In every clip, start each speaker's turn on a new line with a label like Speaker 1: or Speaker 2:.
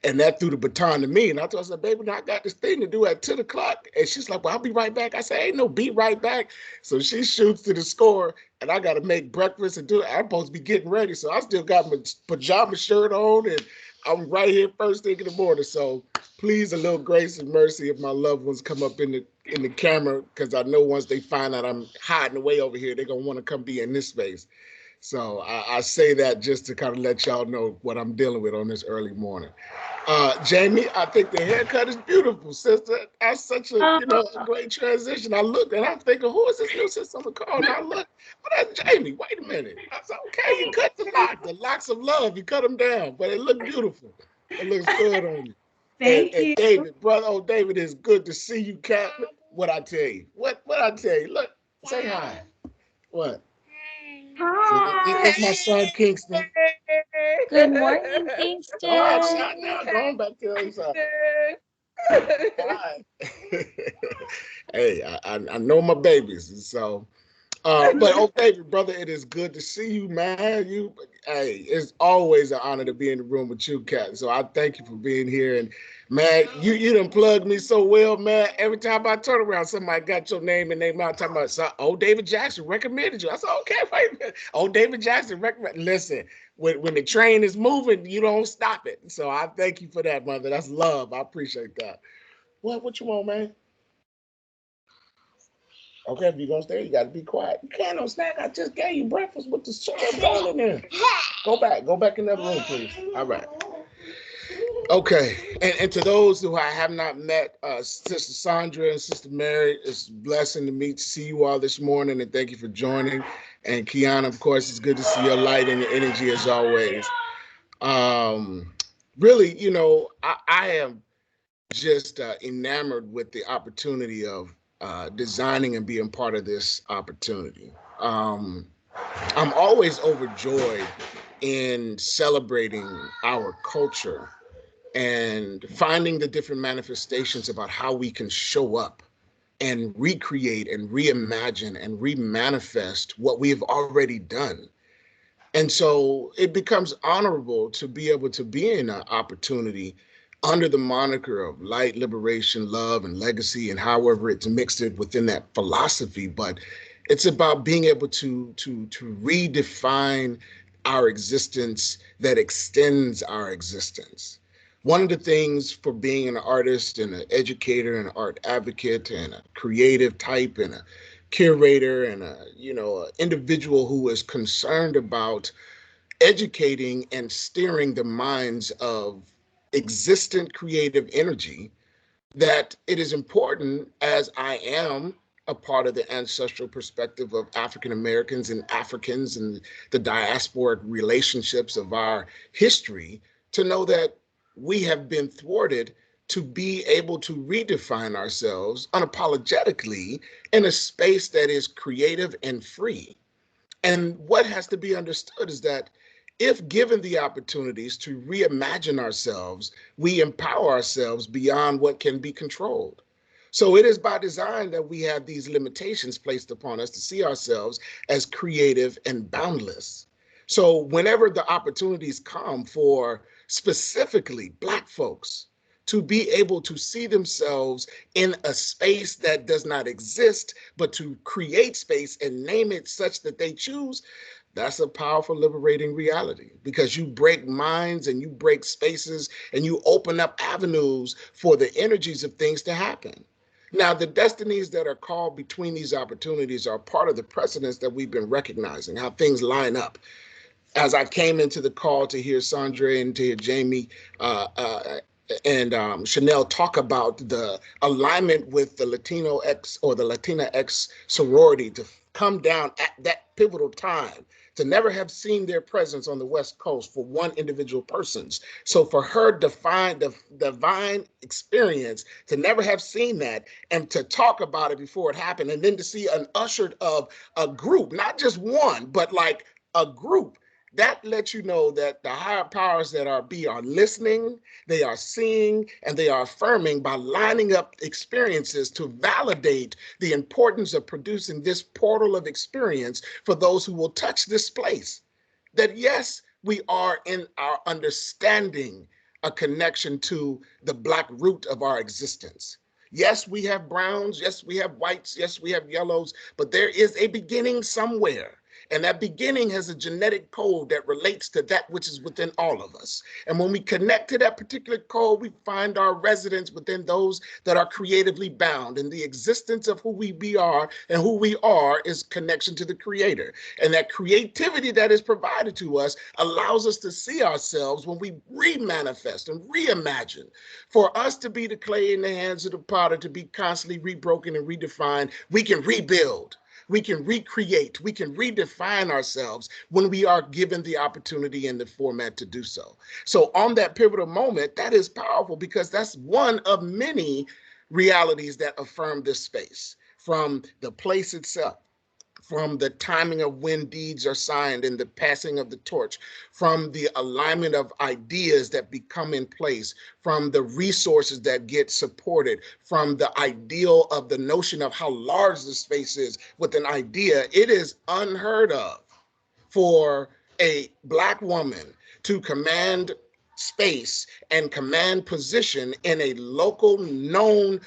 Speaker 1: And that threw the baton to me. And I told her, baby, I got this thing to do at 10 o'clock. And she's like, well, I'll be right back. I said, ain't no be right back. So she shoots to the score, and I got to make breakfast and do it. I'm supposed to be getting ready. So I still got my pajama shirt on, and I'm right here first thing in the morning. So please, a little grace and mercy if my loved ones come up in the camera, because I know once they find out I'm hiding away over here, they're going to want to come be in this space. So I say that just to kind of let y'all know what I'm dealing with on this early morning. Jamie, I think the haircut is beautiful, sister. That's such a, a great transition. I looked and I'm thinking, who is this new sister on the call? And I look, oh, that's Jamie. Wait a minute. I said, okay, you cut the locks of love. You cut them down, but it looked beautiful. It looks good on you.
Speaker 2: Thank
Speaker 1: And
Speaker 2: you.
Speaker 1: David, brother, oh David, it's good to see you, Cat. What I tell you? What I tell you? Look, say hi. What? So this is my
Speaker 2: Hi.
Speaker 1: son Kingston.
Speaker 2: Good morning,
Speaker 1: All right,
Speaker 2: Kingston.
Speaker 1: shot now. Going back to the other side. Hi. Hey, I know my babies, so but oh, David, brother, it is good to see you, man. Hey, it's always an honor to be in the room with you, Cat. So I thank you for being here. And man, you done plugged me so well, man. Every time I turn around, somebody got your name in their mouth talking about, so, oh, David Jackson recommended you. I said, okay, wait a minute. Oh, David Jackson recommended. Listen, when the train is moving, you don't stop it. So I thank you for that, mother. That's love. I appreciate that. What you want, man? Okay, if you're gonna stay, you gotta be quiet. You can't no snack. I just gave you breakfast with the sugar ball in there. Go back in that room, please. All right. Okay, and to those who I have not met, Sister Sandra and Sister Mary, it's a blessing to see you all this morning, and thank you for joining. And Kiana, of course, it's good to see your light and your energy as always. Um, really, I am just enamored with the opportunity of designing and being part of this opportunity. Um, I'm always overjoyed in celebrating our culture and finding the different manifestations about how we can show up and recreate and reimagine and remanifest what we have already done. And so it becomes honorable to be able to be in an opportunity under the moniker of light, liberation, love, and legacy, and however it's mixed it within that philosophy. But it's about being able to redefine our existence that extends our existence. One of the things for being an artist and an educator and an art advocate and a creative type and a curator and a individual who is concerned about educating and steering the minds of existent creative energy, that it is important, as I am a part of the ancestral perspective of African Americans and Africans and the diasporic relationships of our history, to know that we have been thwarted to be able to redefine ourselves unapologetically in a space that is creative and free. And what has to be understood is that if given the opportunities to reimagine ourselves, we empower ourselves beyond what can be controlled. So it is by design that we have these limitations placed upon us to see ourselves as creative and boundless. So whenever the opportunities come for specifically Black folks to be able to see themselves in a space that does not exist, but to create space and name it such that they choose, that's a powerful, liberating reality, because you break minds and you break spaces and you open up avenues for the energies of things to happen. Now, the destinies that are called between these opportunities are part of the precedents that we've been recognizing, how things line up. As I came into the call to hear Sandra and to hear Jamie and Chanel talk about the alignment with the Latino X or the Latina X sorority to come down at that pivotal time, to never have seen their presence on the West Coast for one individual person's. So for her divine experience to never have seen that and to talk about it before it happened, and then to see an ushered of a group, not just one, but like a group, that lets you know that the higher powers that are listening, they are seeing, and they are affirming by lining up experiences to validate the importance of producing this portal of experience for those who will touch this place. That yes, we are in our understanding a connection to the Black root of our existence. Yes, we have browns. Yes, we have whites. Yes, we have yellows, but there is a beginning somewhere. And that beginning has a genetic code that relates to that which is within all of us. And when we connect to that particular code, we find our resonance within those that are creatively bound. And the existence of who we are and who we are is connection to the Creator. And that creativity that is provided to us allows us to see ourselves when we re-manifest and reimagine. For us to be the clay in the hands of the potter, to be constantly rebroken and redefined, we can rebuild. We can recreate, we can redefine ourselves when we are given the opportunity and the format to do so. So on that pivotal moment, that is powerful because that's one of many realities that affirm this space, from the place itself, from the timing of when deeds are signed and the passing of the torch, from the alignment of ideas that become in place, from the resources that get supported, from the ideal of the notion of how large the space is with an idea. It is unheard of for a Black woman to command space and command position in a local known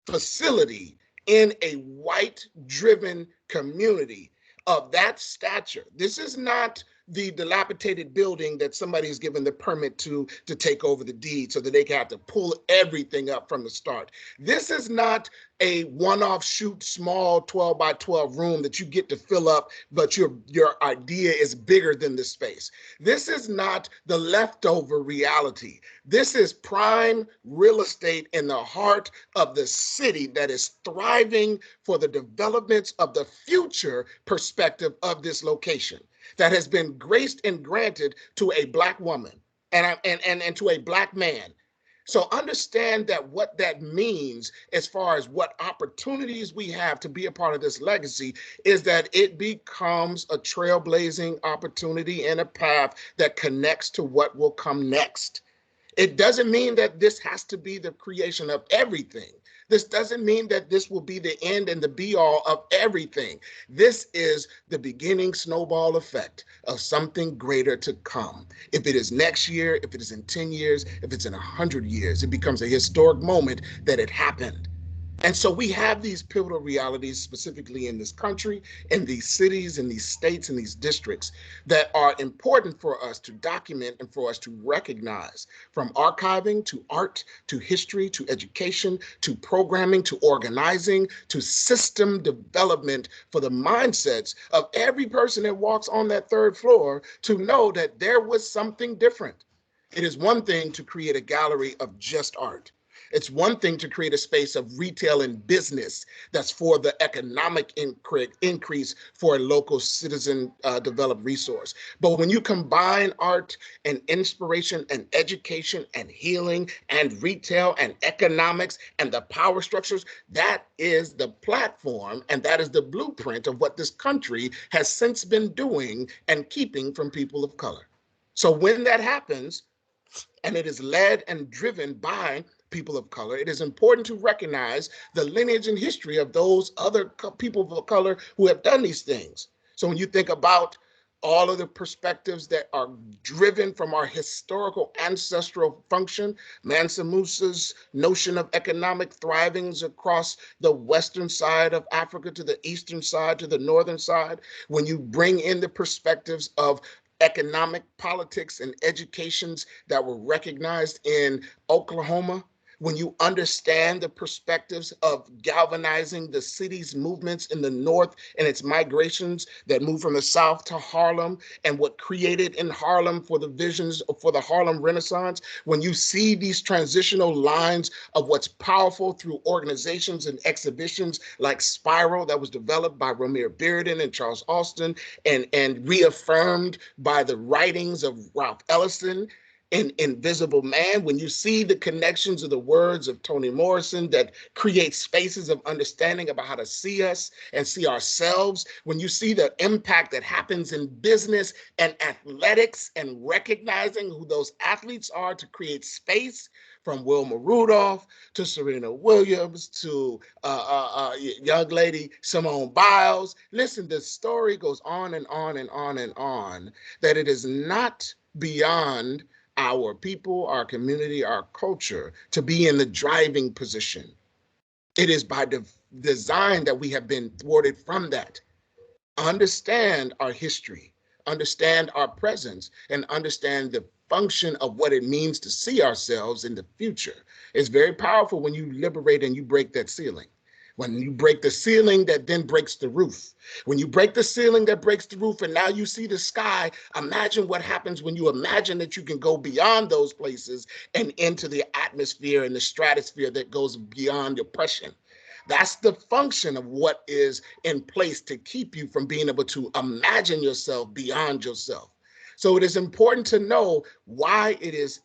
Speaker 1: facility in a white driven community of that stature. This is not the dilapidated building that somebody's given the permit to take over the deed so that they can have to pull everything up from the start. This is not a one-off shoot small 12 by 12 room that you get to fill up, but your idea is bigger than the space. This is not the leftover reality. This is prime real estate in the heart of the city that is thriving for the developments of the future perspective of this location that has been graced and granted to a Black woman and to a Black man. So understand that what that means as far as what opportunities we have to be a part of this legacy is that it becomes a trailblazing opportunity and a path that connects to what will come next. It doesn't mean that this has to be the creation of everything. This doesn't mean that this will be the end and the be all of everything. This is the beginning snowball effect of something greater to come. If it is next year, if it is in 10 years, if it's in 100 years, it becomes a historic moment that it happened. And so we have these pivotal realities specifically in this country, in these cities, in these states, in these districts that are important for us to document and for us to recognize, from archiving to art to history to education to programming to organizing to system development for the mindsets of every person that walks on that third floor to know that there was something different. It is one thing to create a gallery of just art. It's one thing to create a space of retail and business that's for the economic increase for a local citizen developed resource. But when you combine art and inspiration and education and healing and retail and economics and the power structures, that is the platform and that is the blueprint of what this country has since been doing and keeping from people of color. So when that happens, and it is led and driven by people of color, it is important to recognize the lineage and history of those other people of color who have done these things. So when you think about all of the perspectives that are driven from our historical ancestral function, Mansa Musa's notion of economic thrivings across the western side of Africa to the eastern side to the northern side, when you bring in the perspectives of economic politics and educations that were recognized in Oklahoma, when you understand the perspectives of galvanizing the city's movements in the North and its migrations that moved from the South to Harlem and what created in Harlem for the visions for the Harlem Renaissance, when you see these transitional lines of what's powerful through organizations and exhibitions like Spiral that was developed by Romare Bearden and Charles Austin and reaffirmed by the writings of Ralph Ellison, in Invisible Man, when you see the connections of the words of Toni Morrison that create spaces of understanding about how to see us and see ourselves, when you see the impact that happens in business and athletics and recognizing who those athletes are to create space, from Wilma Rudolph to Serena Williams to young lady Simone Biles. Listen, the story goes on and on and on and on, that it is not beyond our people, our community, our culture to be in the driving position. It is by design that we have been thwarted from that. Understand our history, understand our presence, and understand the function of what it means to see ourselves in the future. It's very powerful when you liberate and you break that ceiling. When you break the ceiling that then breaks the roof. When you break the ceiling that breaks the roof and now you see the sky, imagine what happens when you imagine that you can go beyond those places and into the atmosphere and the stratosphere that goes beyond oppression. That's the function of what is in place to keep you from being able to imagine yourself beyond yourself. So it is important to know why it is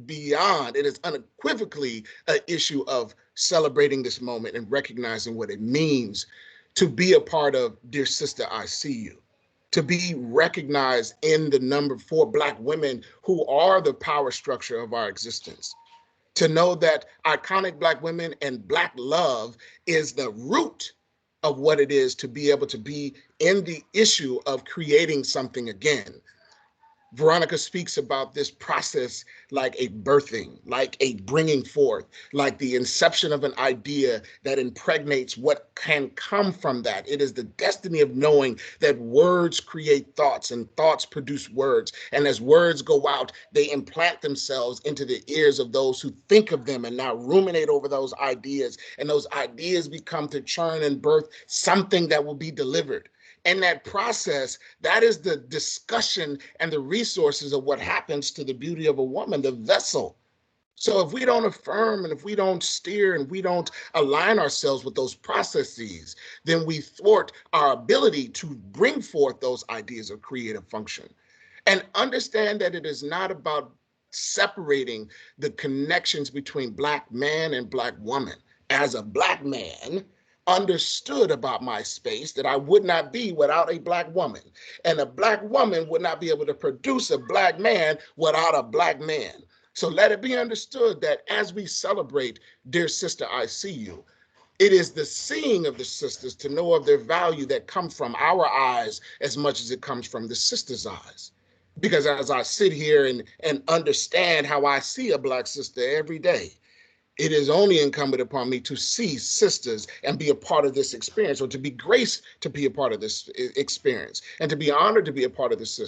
Speaker 1: beyond, it is unequivocally an issue of celebrating this moment and recognizing what it means to be a part of Dear Sister, I See You, to be recognized in the number 4 Black women who are the power structure of our existence, to know that iconic Black women and Black love is the root of what it is to be able to be in the issue of creating something again. Veronica speaks about this process like a birthing, like a bringing forth, like the inception of an idea that impregnates what can come from that. It is the destiny of knowing that words create thoughts and thoughts produce words. And as words go out, they implant themselves into the ears of those who think of them and now ruminate over those ideas. And those ideas become to churn and birth something that will be delivered. And that process, that is the discussion and the resources of what happens to the beauty of a woman, the vessel. So if we don't affirm and if we don't steer and we don't align ourselves with those processes, then we thwart our ability to bring forth those ideas of creative function. And understand that it is not about separating the connections between Black man and Black woman. As a Black man, understood about my space that I would not be without a Black woman, and a Black woman would not be able to produce a Black man without a Black man. So let it be understood that as we celebrate Dear Sister, I See You, it is the seeing of the sisters to know of their value that come from our eyes as much as it comes from the sisters' eyes. Because as I sit here and understand how I see a Black sister every day, it is only incumbent upon me to see sisters and be a part of this experience, or to be graced to be a part of this experience, and to be honored to be a part of this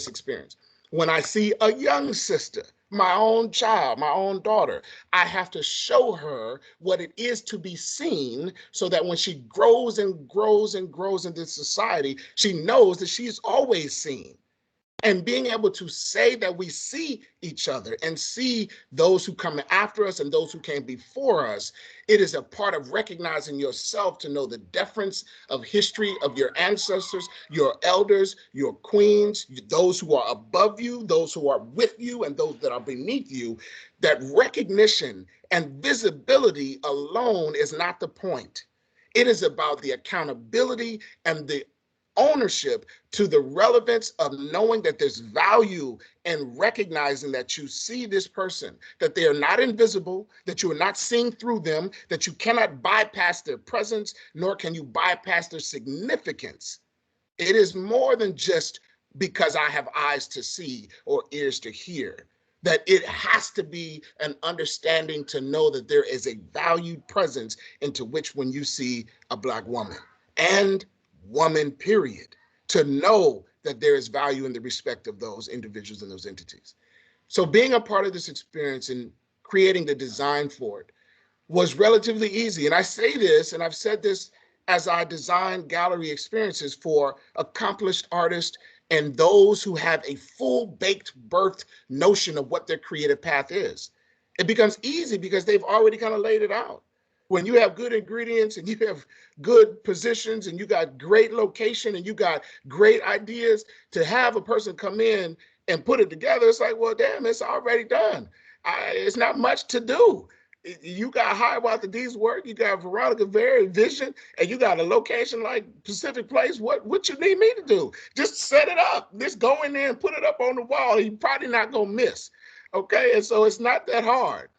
Speaker 1: experience. When I see a young sister, my own child, my own daughter, I have to show her what it is to be seen so that when she grows and grows and grows into society, she knows that she's always seen. And being able to say that we see each other and see those who come after us and those who came before us, it is a part of recognizing yourself to know the deference of history of your ancestors, your elders, your queens, those who are above you, those who are with you, and those that are beneath you. That recognition and visibility alone is not the point. It is about the accountability and the ownership to the relevance of knowing that there's value in recognizing that you see this person, that they are not invisible, that you are not seeing through them, that you cannot bypass their presence, nor can you bypass their significance. It is more than just because I have eyes to see or ears to hear, that it has to be an understanding to know that there is a valued presence into which when you see a Black woman and woman, period, to know that there is value in the respect of those individuals and those entities. So being a part of this experience and creating the design for it was relatively easy. And I say this, and I've said this as I design gallery experiences for accomplished artists and those who have a full baked birth notion of what their creative path is. It becomes easy because they've already kind of laid it out. When you have good ingredients and you have good positions and you got great location and you got great ideas, to have a person come in and put it together, it's like, well, damn, it's already done. It's not much to do. You got Hiawatha D's work, you got Veronica Very vision, and you got a location like Pacific Place. What you need me to do? Just set it up. Just go in there and put it up on the wall. You're probably not gonna miss. Okay, and so it's not that hard.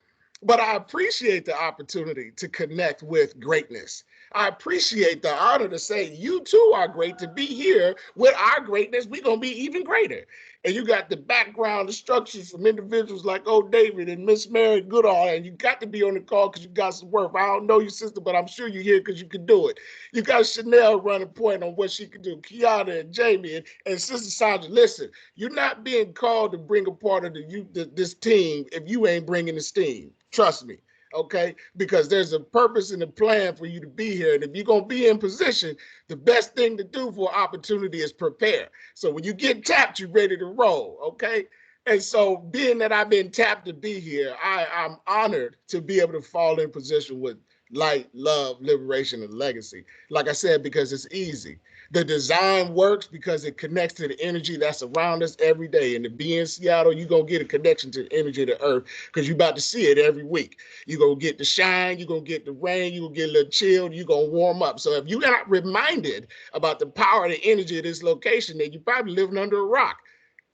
Speaker 1: But I appreciate the opportunity to connect with greatness. I appreciate the honor to say you too are great to be here with our greatness. We're going to be even greater. and you got the background instructions from individuals like old David and Miss Mary Goodall, and you got to be on the call because you got some work. I don't know your sister, but I'm sure you're here because you can do it. You got Chanel running point on what she can do, Kiana and Jamie and Sister Sandra. Listen, you're not being called to bring a part of this team if you ain't bringing the steam. Trust me. Okay, because there's a purpose and a plan for you to be here. And if you're going to be in position, the best thing to do for opportunity is prepare. So when you get tapped, you're ready to roll. Okay. And so being that I've been tapped to be here, I'm honored to be able to fall in position with light, love, liberation, and legacy. Like I said, because it's easy. The design works because it connects to the energy that's around us every day. And to be in Seattle, you're going to get a connection to the energy of the earth because you're about to see it every week. You're going to get the shine, you're going to get the rain, you're going to get a little chilled, you're going to warm up. So if you're not reminded about the power and the energy of this location, then you're probably living under a rock.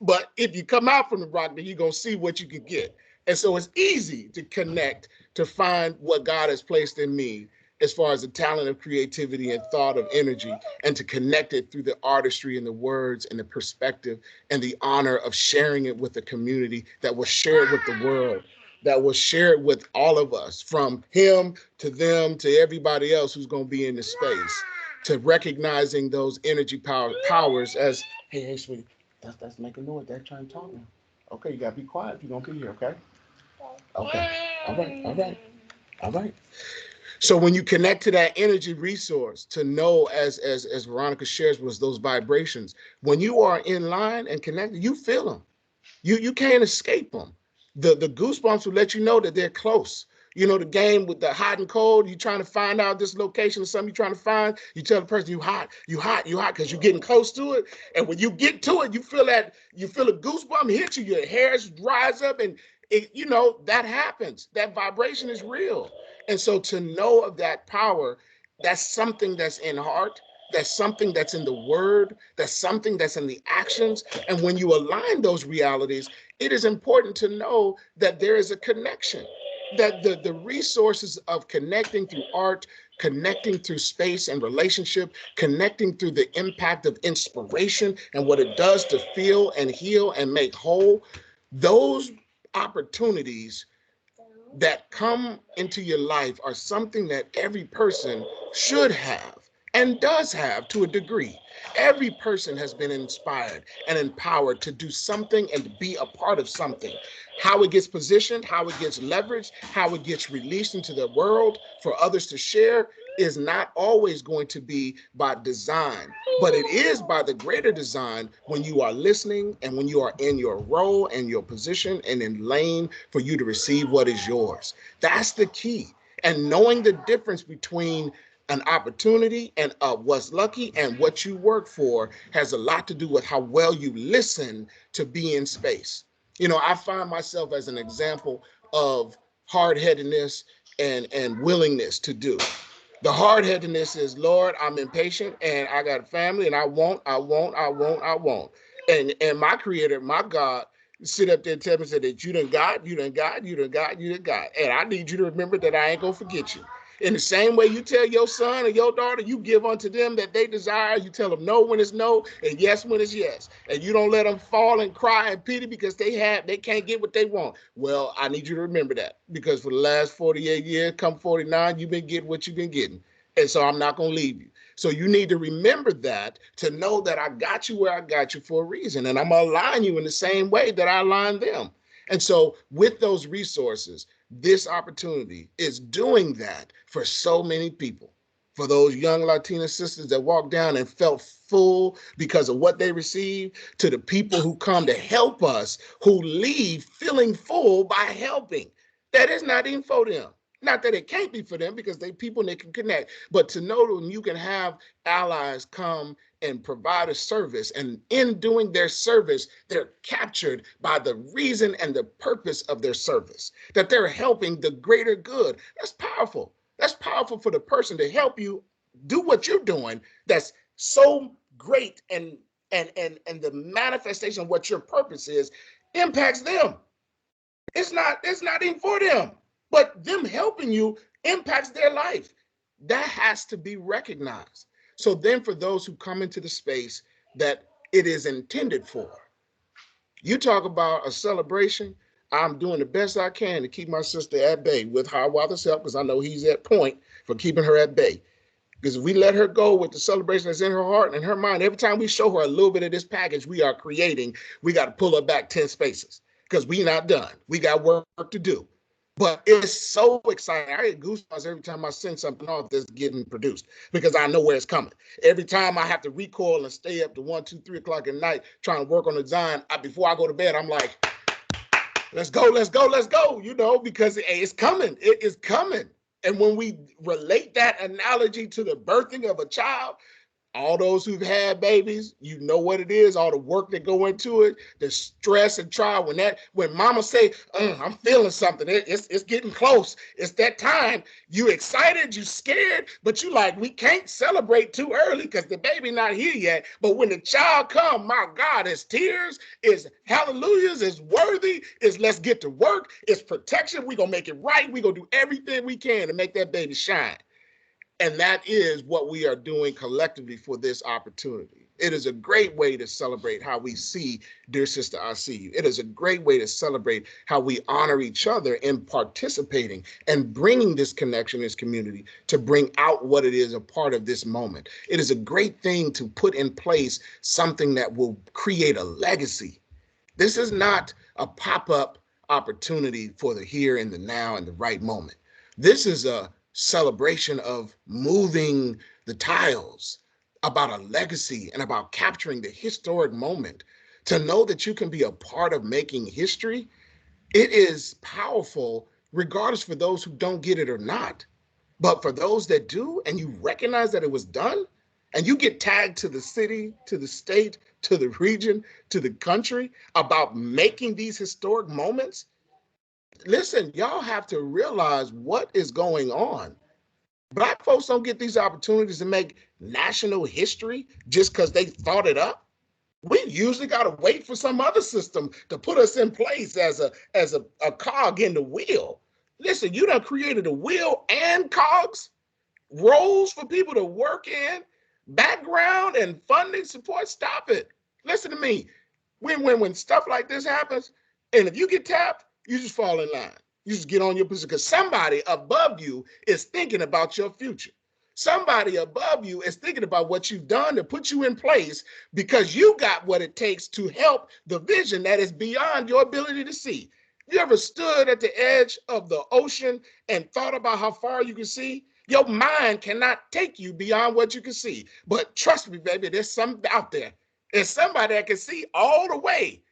Speaker 1: But if you come out from the rock, then you're going to see what you can get. And so it's easy to connect, to find what God has placed in me as far as the talent of creativity and thought of energy, and to connect it through the artistry and the words and the perspective and the honor of sharing it with the community that will share it with the world, that will share it with all of us, from him to them to everybody else who's going to be in the space, to recognizing those energy powers as, hey, sweetie, that's making noise. They're trying to talk now. Okay, you got to be quiet if you're going to be here, okay? Okay. All right. All right. All right. So when you connect to that energy resource, to know, as Veronica shares, was those vibrations. When you are in line and connected, you feel them. You can't escape them. The goosebumps will let you know that they're close. You know, the game with the hot and cold, you're trying to find out this location or something you're trying to find, you tell the person you hot, because you're getting close to it. And when you get to it, you feel a goosebump hit you, your hairs rise up, and that happens. That vibration is real. And so to know of that power, that's something that's in heart, that's something that's in the word, that's something that's in the actions. And when you align those realities, it is important to know that there is a connection, that the resources of connecting through art, connecting through space and relationship, connecting through the impact of inspiration and what it does to feel and heal and make whole, those opportunities that come into your life are something that every person should have and does have to a degree. Every person has been inspired and empowered to do something and to be a part of something. How it gets positioned, how it gets leveraged, how it gets released into the world for others to share is not always going to be by design, but it is by the greater design when you are listening and when you are in your role and your position and in lane for you to receive what is yours. That's the key. And knowing the difference between an opportunity and what's lucky and what you work for has a lot to do with how well you listen to be in space. I find myself as an example of hard-headedness and willingness to do. The hard-headedness is, Lord, I'm impatient and I got a family and I won't. And my creator, my God, sit up there and tell me, say that you done got. And I need you to remember that I ain't gonna forget you. In the same way you tell your son or your daughter, you give unto them that they desire, you tell them no when it's no and yes when it's yes. And you don't let them fall and cry and pity because they can't get what they want. Well, I need you to remember that, because for the last 48 years, come 49, you've been getting what you've been getting. And so I'm not going to leave you. So you need to remember that, to know that I got you where I got you for a reason. And I'm going to align you in the same way that I align them. And so with those resources, this opportunity is doing that for so many people. For those young Latina sisters that walked down and felt full because of what they received, to the people who come to help us, who leave feeling full by helping. That is not even for them. Not that it can't be for them, because they people and they can connect, but to know that you can have allies come and provide a service, and in doing their service, they're captured by the reason and the purpose of their service, that they're helping the greater good. That's powerful. That's powerful for the person to help you do what you're doing. That's so great, and the manifestation of what your purpose is impacts them. It's not even for them, but them helping you impacts their life. That has to be recognized. So then for those who come into the space that it is intended for, You talk about a celebration. I'm doing the best I can to keep my sister at bay with Hiawatha's help, because I know he's at point for keeping her at bay. Because if we let her go with the celebration that's in her heart and her mind, every time we show her a little bit of this package we are creating, we got to pull her back 10 spaces because we not done. We got work to do. But it's so exciting. I get goosebumps every time I send something off that's getting produced because I know where it's coming. Every time I have to recoil and stay up to 1, 2, 3 o'clock at night trying to work on the design, before I go to bed, I'm like, let's go, let's go, let's go, because it's coming. It is coming. And when we relate that analogy to the birthing of a child, all those who've had babies, you know what it is, all the work that go into it, the stress and trial. When mama say, I'm feeling something, it's getting close, it's that time, you excited, you scared, but you like, we can't celebrate too early because the baby not here yet. But when the child come, my God, it's tears, it's hallelujahs, it's worthy, it's let's get to work, it's protection, we gonna make it right, we gonna do everything we can to make that baby shine. And that is what we are doing collectively for this opportunity. It is a great way to celebrate how we see Dear Sister, I See You. It is a great way to celebrate how we honor each other in participating and bringing this connection, this community, to bring out what it is a part of this moment. It is a great thing to put in place something that will create a legacy. This is not a pop-up opportunity for the here and the now and the right moment. This is a celebration of moving the tiles, about a legacy and about capturing the historic moment. To know that you can be a part of making history, it is powerful, regardless for those who don't get it or not. But for those that do, and you recognize that it was done, and you get tagged to the city, to the state, to the region, to the country about making these historic moments, listen, y'all have to realize what is going on. Black folks don't get these opportunities to make national history just because they thought it up. We usually got to wait for some other system to put us in place as a cog in the wheel. Listen, you done created a wheel and cogs, roles for people to work in, background and funding support. Stop it. Listen to me. When stuff like this happens, and if you get tapped, you just fall in line. You just get on your position because somebody above you is thinking about your future. Somebody above you is thinking about what you've done to put you in place because you got what it takes to help the vision that is beyond your ability to see. You ever stood at the edge of the ocean and thought about how far you can see? Your mind cannot take you beyond what you can see. But trust me, baby, there's something out there. There's somebody that can see all the way.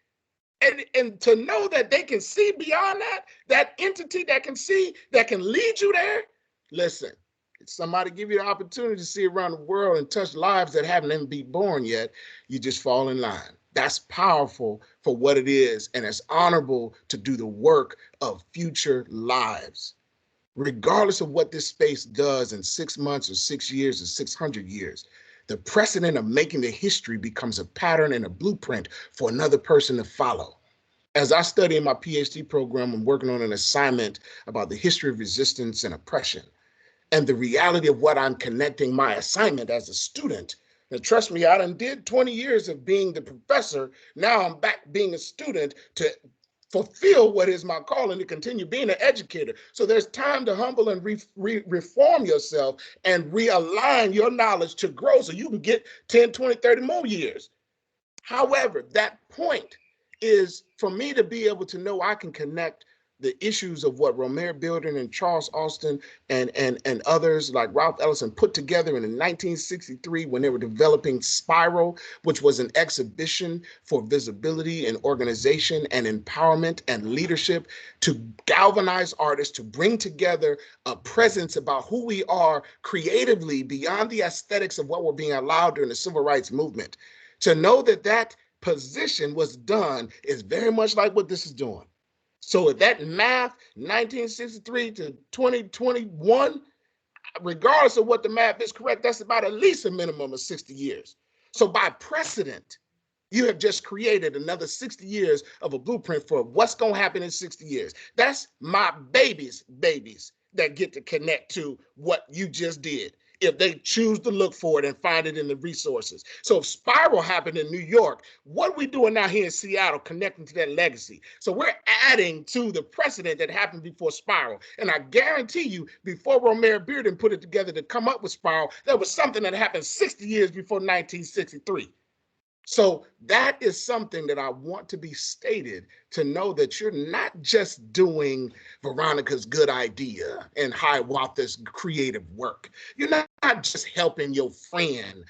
Speaker 1: And to know that they can see beyond that entity that can see, that can lead you there, listen, if somebody give you the opportunity to see around the world and touch lives that haven't even been born yet, you just fall in line. That's powerful for what it is, and it's honorable to do the work of future lives. Regardless of what this space does in 6 months or 6 years or 600 years, the precedent of making the history becomes a pattern and a blueprint for another person to follow. As I study in my PhD program, I'm working on an assignment about the history of resistance and oppression. And the reality of what I'm connecting my assignment as a student. And trust me, I done did 20 years of being the professor. Now I'm back being a student to fulfill what is my calling, to continue being an educator. So there's time to humble and reform yourself and realign your knowledge to grow so you can get 10, 20, 30 more years. However, that point is for me to be able to know I can connect the issues of what Romare Bearden and Charles Austin and others like Ralph Ellison put together in 1963 when they were developing Spiral, which was an exhibition for visibility and organization and empowerment and leadership to galvanize artists, to bring together a presence about who we are creatively beyond the aesthetics of what were being allowed during the civil rights movement. To know that that position was done is very much like what this is doing. So if that math, 1963 to 2021, regardless of what the math is correct, that's about at least a minimum of 60 years. So by precedent, you have just created another 60 years of a blueprint for what's going to happen in 60 years. That's my babies that get to connect to what you just did. if they choose to look for it and find it in the resources. So if Spiral happened in New York, what are we doing now here in Seattle connecting to that legacy? So we're adding to the precedent that happened before Spiral. And I guarantee you, before Romare Bearden put it together to come up with Spiral, there was something that happened 60 years before 1963. So that is something that I want to be stated, to know that you're not just doing Veronica's good idea and Hiawatha's creative work. You're not just helping your friend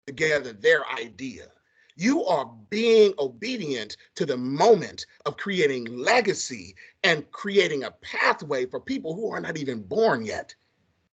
Speaker 1: together their idea. You are being obedient to the moment of creating legacy and creating a pathway for people who are not even born yet.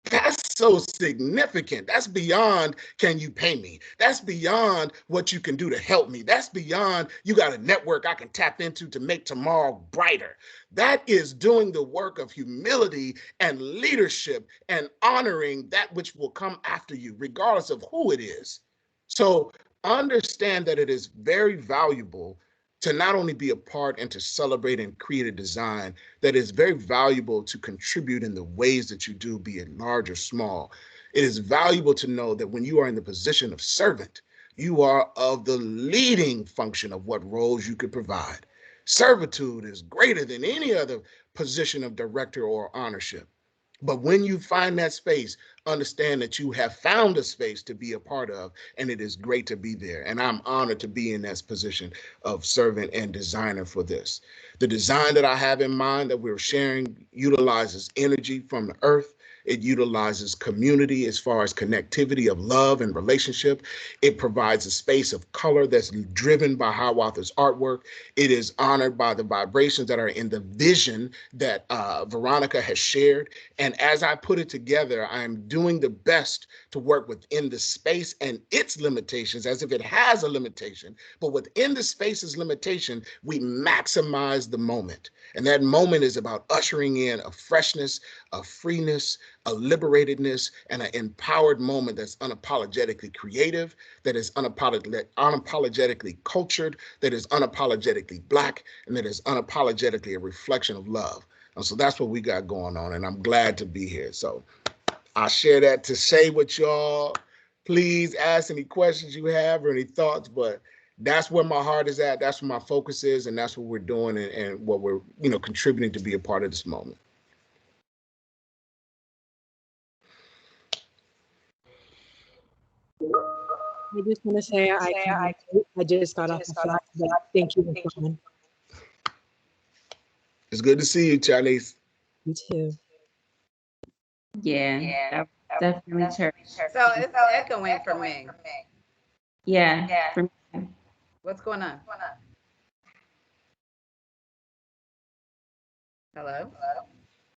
Speaker 1: That's so significant. That's beyond, can you pay me? That's beyond what you can do to help me. That's beyond, you got a network I can tap into to make tomorrow brighter. That is doing the work of humility and leadership and honoring that which will come after you, regardless of who it is. So understand that it is very valuable to not only be a part and to celebrate and create a design that is very valuable to contribute in the ways that you do, be it large or small. It is valuable to know that when you are in the position of servant, you are of the leading function of what roles you could provide. Servitude is greater than any other position of director or honorship. But when you find that space, understand that you have found a space to be a part of, and it is great to be there. And I'm honored to be in this position of servant and designer for this. The design that I have in mind that we're sharing utilizes energy from the earth. It utilizes community as far as connectivity of love and relationship. It provides a space of color that's driven by Hiawatha's artwork. It is honored by the vibrations that are in the vision that Veronica has shared. And as I put it together, I'm doing the best to work within the space and its limitations, as if it has a limitation. But within the space's limitation, we maximize the moment. And that moment is about ushering in a freshness, a freeness, a liberatedness, and an empowered moment that's unapologetically creative, that is unapologetically cultured, that is unapologetically Black, and that is unapologetically a reflection of love. And so that's what we got going on, and I'm glad to be here. So I share that to say with y'all. Please ask any questions you have or any thoughts, but that's where my heart is at. That's where my focus is, and that's what we're doing and what we're, contributing to be a part of this moment.
Speaker 3: I just want to say I just got off the flight, but thank you for coming.
Speaker 1: It's good to see you, Charlize.
Speaker 3: You too.
Speaker 2: Yeah, definitely true.
Speaker 4: So it's echoing for me.
Speaker 2: Yeah, for me.
Speaker 4: What's going on? Hello?